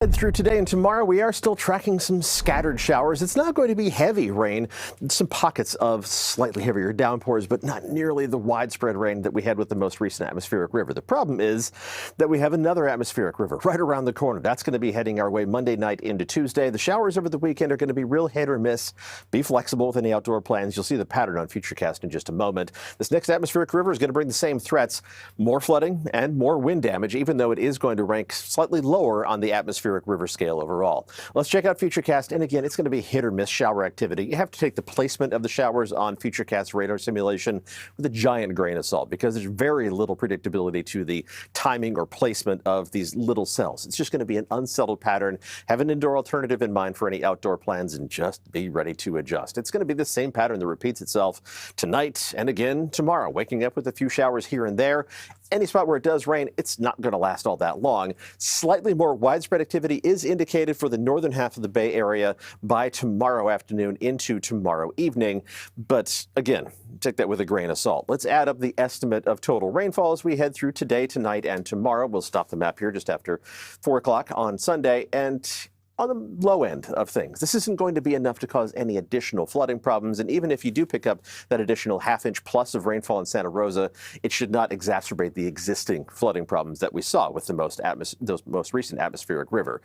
Through today and tomorrow, we are still tracking some scattered showers. It's not going to be heavy rain, some pockets of slightly heavier downpours, but not nearly the widespread rain that we had with the most recent atmospheric river. The problem is that we have another atmospheric river right around the corner. That's going to be heading our way Monday night into Tuesday. The showers over the weekend are going to be real hit or miss. Be flexible with any outdoor plans. You'll see the pattern on Futurecast in just a moment. This next atmospheric river is going to bring the same threats, more flooding and more wind damage, even though it is going to rank slightly lower on the atmospheric river scale overall. Let's check out Futurecast, and again, it's going to be hit or miss shower activity. You have to take the placement of the showers on Futurecast radar simulation with a giant grain of salt, because there's very little predictability to the timing or placement of these little cells. It's just going to be an unsettled pattern. Have an indoor alternative in mind for any outdoor plans and just be ready to adjust. It's going to be the same pattern that repeats itself tonight and again tomorrow, waking up with a few showers here and there. Any spot where it does rain, it's not going to last all that long. Slightly more widespread activity is indicated for the northern half of the Bay Area by tomorrow afternoon into tomorrow evening. But again, take that with a grain of salt. Let's add up the estimate of total rainfall as we head through today, tonight, and tomorrow. We'll stop the map here just after 4 o'clock on Sunday. And on the low end of things, this isn't going to be enough to cause any additional flooding problems. And even if you do pick up that additional half-inch plus of rainfall in Santa Rosa, it should not exacerbate the existing flooding problems that we saw with those most recent atmospheric river.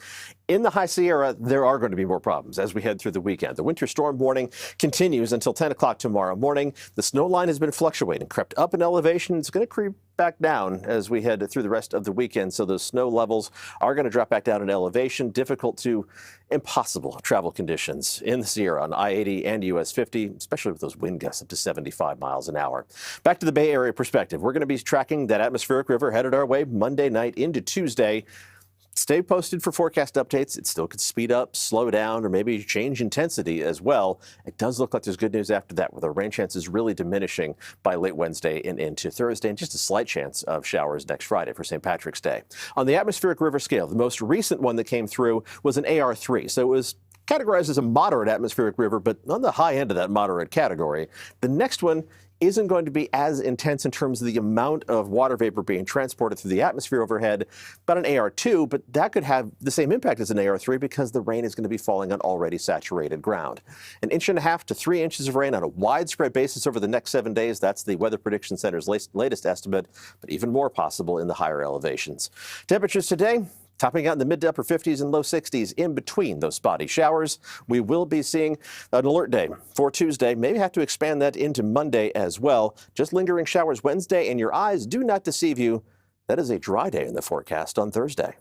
In the High Sierra, there are going to be more problems as we head through the weekend. The winter storm warning continues until 10 o'clock tomorrow morning. The snow line has been fluctuating, crept up in elevation. It's going to creep back down as we head through the rest of the weekend. So those snow levels are going to drop back down in elevation. Difficult to impossible travel conditions in the Sierra on I-80 and US 50, especially with those wind gusts up to 75 miles an hour. Back to the Bay Area perspective. We're going to be tracking that atmospheric river headed our way Monday night into Tuesday. Stay posted for forecast updates. It still could speed up, slow down, or maybe change intensity as well. It does look like there's good news after that, with our rain chances really diminishing by late Wednesday and into Thursday, and just a slight chance of showers next Friday for St. Patrick's Day. On the atmospheric river scale, the most recent one that came through was an AR3, so it was categorized as a moderate atmospheric river, but on the high end of that moderate category. The next one isn't going to be as intense in terms of the amount of water vapor being transported through the atmosphere overhead, but an AR2, but that could have the same impact as an AR3 because the rain is going to be falling on already saturated ground. 1.5 to 3 inches of rain on a widespread basis over the next 7 days. That's the Weather Prediction Center's latest estimate, but even more possible in the higher elevations. Temperatures today topping out in the mid to upper 50s and low 60s in between those spotty showers. We will be seeing an alert day for Tuesday. Maybe have to expand that into Monday as well. Just lingering showers Wednesday, and your eyes do not deceive you. That is a dry day in the forecast on Thursday.